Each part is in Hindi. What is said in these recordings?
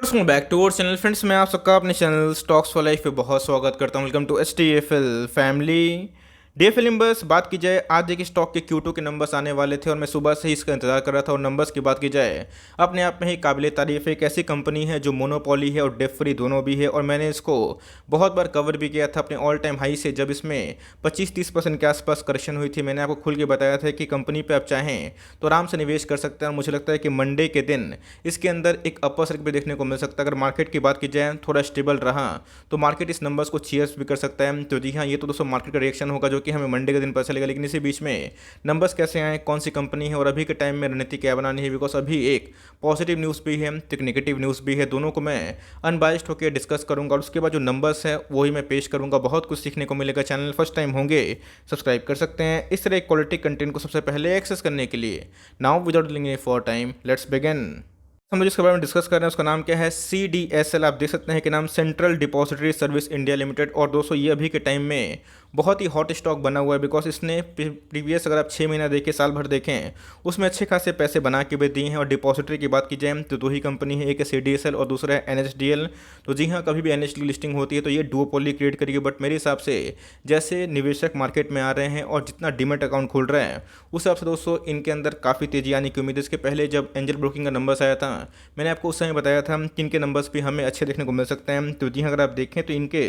Welcome back to our channel friends. मैं आप सबका अपने चैनल स्टॉक्स फॉर लाइफ पे बहुत स्वागत करता हूं। Welcome to HTFL family. DFL numbers बात की जाए, आज देखिए स्टॉक के Q2 के नंबर्स आने वाले थे और मैं सुबह से ही इसका इंतजार कर रहा था। और नंबर्स की बात की जाए, अपने आप में ही काबिल तारीफ है। एक ऐसी कंपनी है जो मोनोपोली है और डेफ फ्री दोनों भी है, और मैंने इसको बहुत बार कवर भी किया था अपने ऑल टाइम हाई से। जब इसमें 25-30% के आसपास करेक्शन हुई थी, मैंने आपको खुल के बताया था कि कंपनी पे आप चाहें तो आराम से निवेश कर सकते हैं। और मुझे लगता है कि मंडे के दिन इसके अंदर एक अपर सर्किट भी देखने को मिल सकता है। अगर मार्केट की बात की जाए थोड़ा स्टेबल रहा तो मार्केट इस नंबर्स को चीयर्स भी कर सकता है। तो जी हाँ, ये तो दोस्तों मार्केट का रिएक्शन होगा जो कि हमें मंडे के दिन पता चलेगा। लेकिन इसी बीच में नंबर्स कैसे आए, कौन सी कंपनी है और अभी के टाइम में रणनीति क्या बनानी है, बिकॉज अभी एक पॉजिटिव न्यूज़ भी है तो एक नेगेटिव न्यूज़ भी है। दोनों को मैं अनबाइस्ड होकर डिस्कस करूंगा और उसके बाद जो नंबर्स है वही मैं पेश करूंगा। बहुत कुछ सीखने को मिलेगा। चैनल फर्स्ट टाइम होंगे सब्सक्राइब कर सकते हैं इस तरह क्वालिटी कंटेंट को सबसे पहले एक्सेस करने के लिए। नाउ विदाउट लिंग फॉर टाइम लेट्स बिगिन। हम लोग जिसके बारे में डिस्कस कर रहे हैं उसका नाम क्या है, CDSL। आप देख सकते हैं कि नाम central depository service India limited. और दोस्तों ये अभी के टाइम में बहुत ही हॉट स्टॉक बना हुआ है, बिकॉज इसने प्रीवियस अगर आप 6 महीना देखें, साल भर देखें, उसमें अच्छे खासे पैसे बना के भी दिए हैं। और डिपॉजिटरी की बात की जाए तो दो ही कंपनी है, एक है CDSL और दूसरा है NSDL। तो जी हाँ, कभी भी NSDL लिस्टिंग होती है तो ये डुओपोली क्रिएट करेगी। बट मेरे हिसाब से जैसे निवेशक मार्केट में आ रहे हैं और जितना डीमेट अकाउंट खुल रहा है उस हिसाब से दोस्तों इनके अंदर काफ़ी तेजी आने की उम्मीद है। इसके पहले जब एंजल ब्रोकिंग का नंबर्स आया था, मैंने आपको उस समय बताया था कि इनके नंबर्स भी हमें अच्छे देखने को मिल सकते हैं। तो जी हाँ, अगर आप देखें तो इनके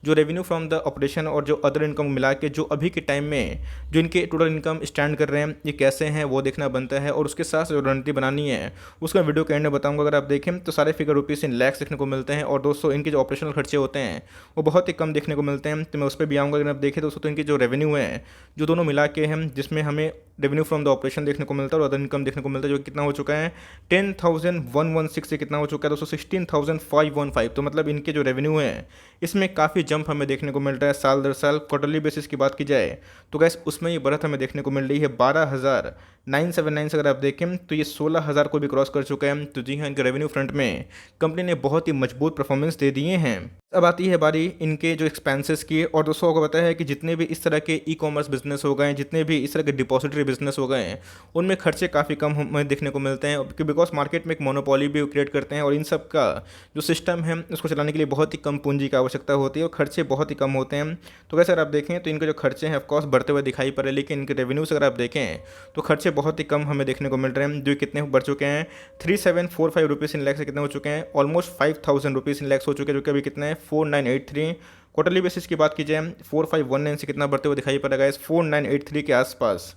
जो रेवेन्यू फ्रॉम द ऑपरेशन और जो अदर इनकम मिला के जो अभी के टाइम में जो इनके टोटल इनकम स्टैंड कर रहे हैं, ये कैसे हैं वो देखना बनता है। और उसके साथ जो रणनीति बनानी है उसका वीडियो के एंड में बताऊंगा। अगर आप देखें तो सारे फिगर रुपीस इन लैक्स देखने को मिलते हैं। और दोस्तों इनके जो ऑपरेशनल खर्चे होते हैं वो बहुत ही कम देखने को मिलते हैं, तो मैं उस पर भी आऊँगा। अगर आप देखें दोस्तों तो इनकी जो रेवेन्यू है जो दोनों मिला के हैं, जिसमें हमें रेवेन्यू फ्रॉम द ऑपरेशन देखने को मिलता है और अदर इनकम देखने को मिलता है, जो कितना हो चुका है 10,116 से कितना हो चुका है दोस्तों 16,515। तो मतलब इनके जो रेवेन्यू है इसमें काफ़ी जंप हमें देखने को मिल रहा है साल दर साल। क्वार्टरली बेसिस की बात की जाए तो गैस उसमें ये बढ़त हमें देखने को मिल रही है 12,979 से। अगर आप देखें तो ये 16,000 को भी क्रॉस कर चुका है। तो जी हाँ, इनके रेवेन्यू फ्रंट में कंपनी ने बहुत ही मजबूत परफॉर्मेंस दे दिए हैं। अब आती है बारी इनके जो एक्सपेंसेस की। और दोस्तों को पता है कि जितने भी इस तरह के ई-कॉमर्स बिजनेस हो गए, जितने भी इस तरह के डिपॉजिटरी बिजनेस हो गए हैं, उनमें खर्चे काफ़ी कम हमें देखने को मिलते हैं, बिकॉज मार्केट में एक मोनोपोली भी क्रिएट करते हैं। और इन सब का जो सिस्टम है उसको चलाने के लिए बहुत ही कम पूंजी की आवश्यकता होती है और खर्चे बहुत ही कम होते हैं। तो वैसे अगर आप देखें तो इनके जो खर्चे हैं ऑफकोर्स बढ़ते हुए दिखाई पड़ रहे हैं, लेकिन इनके रेवेन्यूज अगर आप देखें तो खर्चे बहुत ही कम हमें देखने को मिल रहे हैं। जो कितने बढ़ चुके हैं 3745 रुपीज़ इन लैक्स से कितने हो चुके हैं, ऑलमोस्ट 5000 रुपीज़ इन लैक्स हो चुके हैं, जो कि अभी कितने हैं 4983। क्वार्टरली बेसिस की बात की जाए 4519 से कितना बढ़ते हुए दिखाई पड़ रहा है 4983 के आसपास।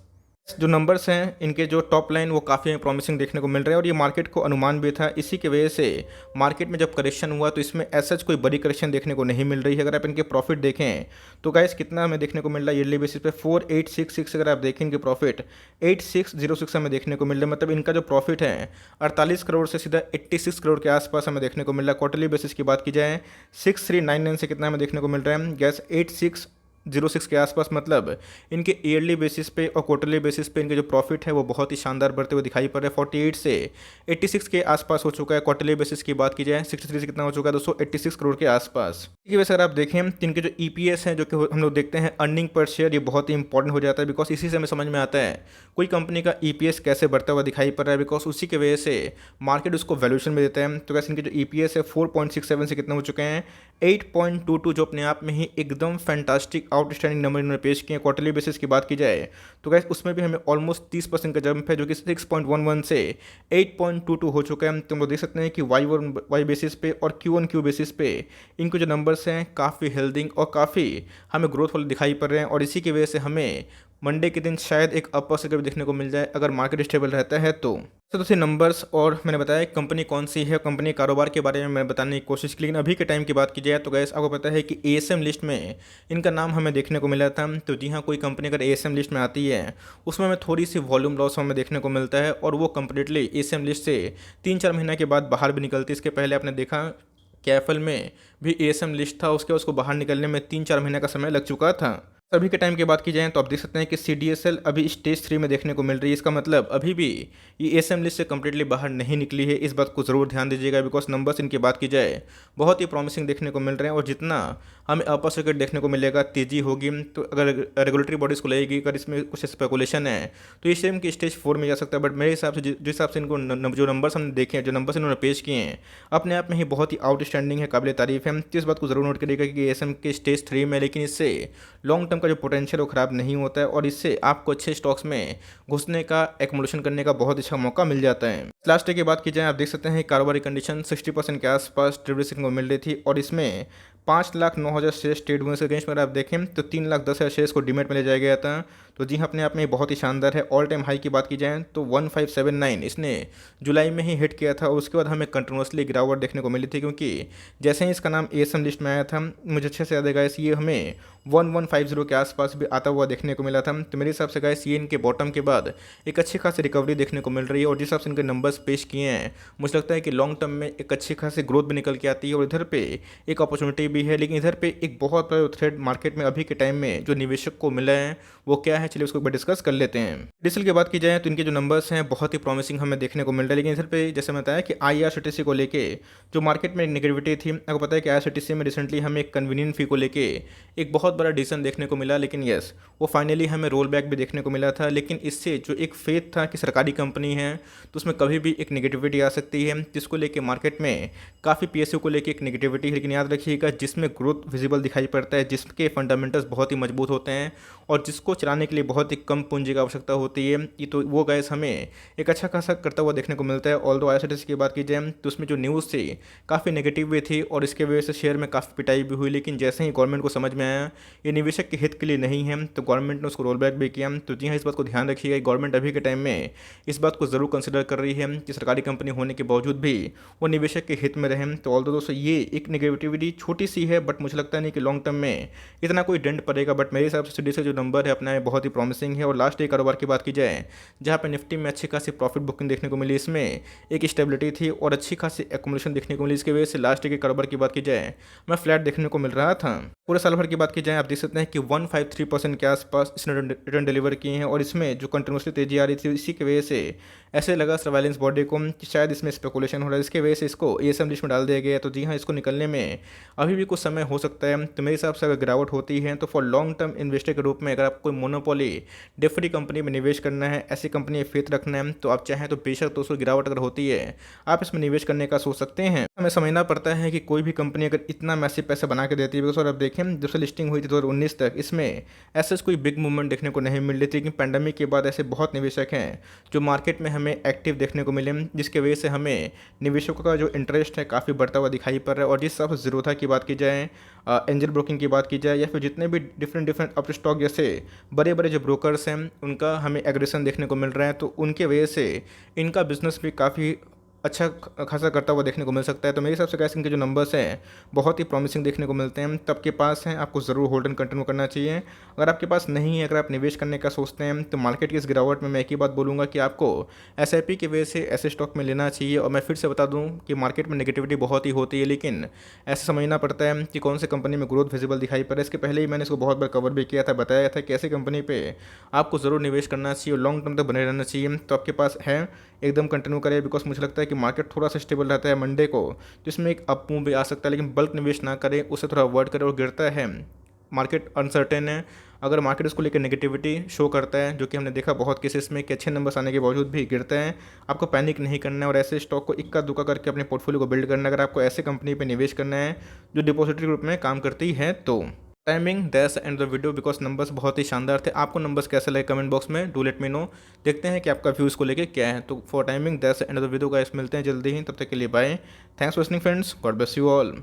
जो नंबर्स हैं इनके जो टॉप लाइन वो काफ़ी प्रॉमिसिंग देखने को मिल रहा है और ये मार्केट को अनुमान भी था। इसी की वजह से मार्केट में जब करेक्शन हुआ तो इसमें सच कोई बड़ी करेक्शन देखने को नहीं मिल रही है। अगर आप इनके प्रॉफिट देखें तो गाइस कितना हमें देखने को मिल रहा है ईयरली बेसिस पे 4866। अगर आप देखें इनके प्रॉफिट 8606 हमें देखने को मिल रहा है। मतलब इनका जो प्रॉफिट है 48 करोड़ से सीधा 86 करोड़ के आसपास हमें देखने को मिल रहा है। क्वार्टरली बेसिस की बात की जाए 6399 से कितना हमें देखने को मिल रहा है गैस 8606 के आसपास। मतलब इनके ईयरली बेसिस पे और क्वार्टरली बेसिस पे इनके जो प्रॉफिट है वो बहुत ही शानदार बढ़ते हुए दिखाई पड़ रहे हैं। 48 से 86 के आसपास हो चुका है। क्वार्टरली बेसिस की बात की जाए 63 से कितना हो चुका है 286 करोड़ के आसपास। इसी वजह से अगर आप देखें तो इनके जो EPS है जो कि हम लोग देखते हैं अर्निंग पर शेयर, ये बहुत ही इंपॉर्टेंट हो जाता है, बिकॉज इसी से हमें समझ में आता है कोई कंपनी का EPS कैसे बढ़ता हुआ दिखाई पड़ रहा है, बिकॉज उसी की वजह से मार्केट उसको वैल्यूएशन में देता है। तो वैसे इनके जो EPS है 4.67 से कितने हो चुके हैं 8.22, जो अपने आप में ही एकदम फैंटास्टिक आउटस्टैंडिंग नंबर इन्होंने पेश किए हैं। क्वार्टरली बेसिस की बात की जाए तो गैस उसमें भी हमें ऑलमोस्ट 30% का जंप है, जो कि 6.11 से 8.22 हो चुका है। तो हम लोग देख सकते हैं कि वाई बेसिस पे और Q1Q बेसिस पे इनके जो नंबर्स हैं काफ़ी हेल्दी और काफ़ी हमें ग्रोथ वाले दिखाई पड़ रहे हैं। और इसी की वजह से हमें मंडे के दिन शायद एक अपर सर्किट देखने को मिल जाए अगर मार्केट स्टेबल रहता है तो। दूसरे नंबर्स और मैंने बताया कंपनी कौन सी है, कंपनी कारोबार के बारे में मैं बताने की कोशिश की। लेकिन अभी के टाइम की बात की जाए तो गैस आपको पता है कि ASM लिस्ट में इनका नाम हमें देखने को मिला था। तो जी हाँ, कोई कंपनी अगर ASM लिस्ट में आती है उसमें हमें थोड़ी सी वॉल्यूम लॉस हमें देखने को मिलता है और वो कंप्लीटली ASM लिस्ट से 3-4 महीने के बाद बाहर भी निकलती है। इसके पहले आपने देखा कैफल में भी ASM लिस्ट था, उसके उसको बाहर निकलने में 3-4 महीने का समय लग चुका था। अभी के टाइम की बात की जाए तो आप देख सकते हैं कि CDSL अभी स्टेज 3 में देखने को मिल रही है। इसका मतलब अभी भी ये ASM लिस्ट से कम्प्लीटली बाहर नहीं निकली है। इस बात को ज़रूर ध्यान दीजिएगा, बिकॉज नंबर्स इनकी बात की जाए बहुत ही प्रॉमिसिंग देखने को मिल रहे हैं। और जितना हमें अपर सर्किट देखने को मिलेगा, तेज़ी होगी, तो अगर रेगुलेटरी बॉडीज़ को लगेगी, अगर इसमें कुछ स्पेकुलेशन है तो ये सेम की स्टेज 4 में जा सकता है। बट मेरे हिसाब से जिस हिसाब से इनको जो नंबर्स हमने देखे हैं, जो नंबर्स इन्होंने पेश किए हैं, अपने आप में ही बहुत ही आउटस्टैंडिंग है, काबिल तारीफ है। तो इस बात को ज़रूर नोट करिएगा कि ASM के स्टेज 3 में, लेकिन इससे लॉन्ग टर्म का जो पोटेंशियल है वो ख़राब नहीं होता है, और इससे आपको अच्छे स्टॉक्स में घुसने का, एक्मुलेशन करने का बहुत अच्छा मौका मिल जाता है। लास्ट डे की बात की जाए, आप देख सकते हैं कारोबारी कंडीशन 60% के आसपास ट्रेड रिस्क को मिल रही थी, और इसमें 5,09,000 शेयर्स ट्रेड हुए। अगेंस्ट में अगर आप देखें तो 3,10,000 शेयर्स को डीमेट में ले जाया गया था। तो जी हाँ, अपने आप में बहुत ही शानदार है। ऑल टाइम हाई की बात की जाए तो 1579 इसने जुलाई में ही हिट किया था, और उसके बाद हमें कंटिन्यूसली गिरावट देखने को मिली थी, क्योंकि जैसे ही इसका नाम ASM लिस्ट में आया था, मुझे अच्छे से याद है गाइस, ये हमें 1150 के आसपास भी आता हुआ देखने को मिला था। तो मेरे हिसाब से गाइस ये इनके बॉटम के बाद एक अच्छी खासी रिकवरी देखने को मिल रही है, और जिस हिसाब से इनके नंबर्स पेश किए हैं, मुझे लगता है कि लॉन्ग टर्म में एक अच्छी खासी ग्रोथ भी निकल के आती है, और इधर पे एक अपॉर्चुनिटी भी है। लेकिन इधर पे एक बहुत बड़ा थ्रेड मार्केट में अभी के टाइम में जो निवेशक को मिला है वो क्या है, चलिए उसको डिस्कस कर लेते हैं। डीएसएल की बात की जाए तो इनके जो नंबर्स हैं बहुत ही प्रॉमिसिंग हमें देखने को मिल रहा है। लेकिन इधर पे जैसे मैं बताया कि IRCTC को लेके जो मार्केट में नेगेटिविटी थी, आपको पता है कि IRCTC में रिसेंटली हमें एक कन्वीनियंट फी को लेके एक बहुत बड़ा डिसीजन देखने को मिला, लेकिन यस, वो फाइनली हमें रोल बैक भी देखने को मिला था। लेकिन इससे जो एक फेथ था कि सरकारी कंपनी है तो उसमें कभी भी एक नेगेटिविटी आ सकती है, जिसको लेके मार्केट में काफ़ी PSU को लेके एक नेगेटिविटी है। लेकिन याद रखिएगा, जिसमें ग्रोथ विजिबल दिखाई पड़ता है, जिसके फंडामेंटल्स बहुत ही मजबूत होते हैं, और जिसको चलाने के लिए बहुत ही कम पूंजी की आवश्यकता होती है, ये तो वो गैस हमें एक अच्छा खासा करता हुआ देखने को मिलता है। ऑल्दो IRCTC की बात की जाए तो उसमें जो न्यूज़ थी काफ़ी नेगेटिव भी थी, और इसके वजह से शेयर में काफ़ी पिटाई भी हुई। लेकिन जैसे ही गवर्नमेंट को समझ में आया ये निवेशक के हित के लिए नहीं है, तो गवर्नमेंट ने उसको रोल बैक भी किया। तो जी हाँ, इस बात को ध्यान रखिएगा, गवर्नमेंट अभी के टाइम में इस बात को ज़रूर कंसिडर कर रही है कि सरकारी कंपनी होने के बावजूद भी वो निवेशक के हित में रहें। तो ऑल्दो दोस्तों ये एक नेगेटिविटी छोटी सी है, बट मुझे लगता नहीं कि लॉन्ग टर्म में इतना कोई डेंट पड़ेगा। बट मेरे हिसाब से सीडी से जो नंबर है अपना बहुत ही प्रॉमिसिंग है। और लास्ट डे कारोबार की बात की जाए, जहाँ पे निफ्टी में अच्छी खासी प्रॉफिट बुकिंग देखने को मिली, इसमें एक स्टेबिलिटी थी और अच्छी खासी एक्मुलेशन देखने को मिली। इसकी वजह से लास्ट डे के कारोबार की बात की जाए मैं फ्लैट देखने को मिल रहा था। पूरे साल भर की बात की जाए, आप देख सकते हैं कि 153% के आसपास इसने रिटर्न डिलीवर किए हैं, और इसमें जो कंटिन्यूसली तेजी आ रही थी, इसी की वजह से ऐसे लगा सर्वाइलेंस बॉडी को कि शायद इसमें स्पेकुलेशन हो रहा है, इसके वजह से इसको ASM लिस्ट में डाल दिया गया। तो जी हाँ, इसको निकलने में अभी भी कुछ समय हो सकता है। तो मेरे हिसाब से अगर गिरावट होती है तो फॉर लॉन्ग टर्म इन्वेस्टर के रूप में, अगर आपको कोई मोनोपोली डिफरी कंपनी में निवेश करना है, ऐसी कंपनी में फेथ रखना है, तो आप चाहें तो बेशक दोस्तों गिरावट अगर होती है आप इसमें निवेश करने का सोच सकते हैं। हमें समझना पड़ता है कि कोई भी कंपनी अगर इतना मैसिव पैसा बना के देती है, बिकॉज अब देखें जब से लिस्टिंग हुई थी 2019 तक, इसमें ऐसे कोई बिग मूवमेंट देखने को नहीं मिल रही थी। कि पैंडेमिक के बाद ऐसे बहुत निवेशक हैं जो मार्केट में हमें एक्टिव देखने को मिले, जिसके वजह से हमें निवेशकों का जो इंटरेस्ट है काफ़ी बढ़ता हुआ दिखाई पड़ रहा है। और जिस हिसाब से ज़रूरत की बात की जाए, एंजल ब्रोकिंग की बात की जाए, या फिर जितने भी डिफरेंट अप स्टॉक जैसे बड़े बड़े जो ब्रोकर्स हैं उनका हमें एग्रेशन देखने को मिल रहा है, तो उनके वजह से इनका बिजनेस भी काफ़ी अच्छा खासा करता हुआ देखने को मिल सकता है। तो मेरे हिसाब से गैस इनके जो नंबर्स हैं बहुत ही प्रॉमिसिंग देखने को मिलते हैं। तब के पास हैं, आपको ज़रूर होल्ड एंड कंटिन्यू करना चाहिए। अगर आपके पास नहीं है, अगर आप निवेश करने का सोचते हैं, तो मार्केट की इस गिरावट में मैं एक ही बात बोलूँगा कि आपको SIP की वजह से ऐसे स्टॉक में लेना चाहिए। और मैं फिर से बता दूँ कि मार्केट में नेगेटिविटी बहुत ही होती है, लेकिन ऐसे समझना पड़ता है कि कौन सी कंपनी में ग्रोथ विजिबल दिखाई पड़े। इसके पहले ही मैंने इसको बहुत बार कवर भी किया था, बताया था कि ऐसी कंपनी पर आपको ज़रूर निवेश करना चाहिए और लॉन्ग टर्म तक बने रहना चाहिए। तो आपके पास है, एकदम कंटिन्यू करें, बिकॉज मुझे लगता है कि मार्केट थोड़ा सा स्टेबल रहता है मंडे को, तो इसमें एक अप मूव भी आ सकता है। लेकिन बल्क निवेश ना करें, उसे थोड़ा अवॉइड करें। और गिरता है, मार्केट अनसर्टेन है, अगर मार्केट इसको लेकर नेगेटिविटी शो करता है, जो कि हमने देखा बहुत केसेस में कि अच्छे नंबर्स आने के बावजूद भी गिरते हैं, आपको पैनिक नहीं करना है और ऐसे स्टॉक को इक्का दुक्का करके अपने पोर्टफोलियो को बिल्ड करना है। अगर आपको ऐसे कंपनी पे निवेश करना है जो डिपॉजिटरी ग्रुप में काम करती है तो timing that's end the video, because numbers बहुत ही शानदार थे। आपको नंबर्स कैसे लगे कमेंट बॉक्स में डू लेट मी नो। देखते हैं कि आपका व्यूज़ को लेके क्या है। तो for timing that's end the video guys, मिलते हैं जल्दी ही, तब तक के लिए bye. Thanks for listening friends, God bless you all.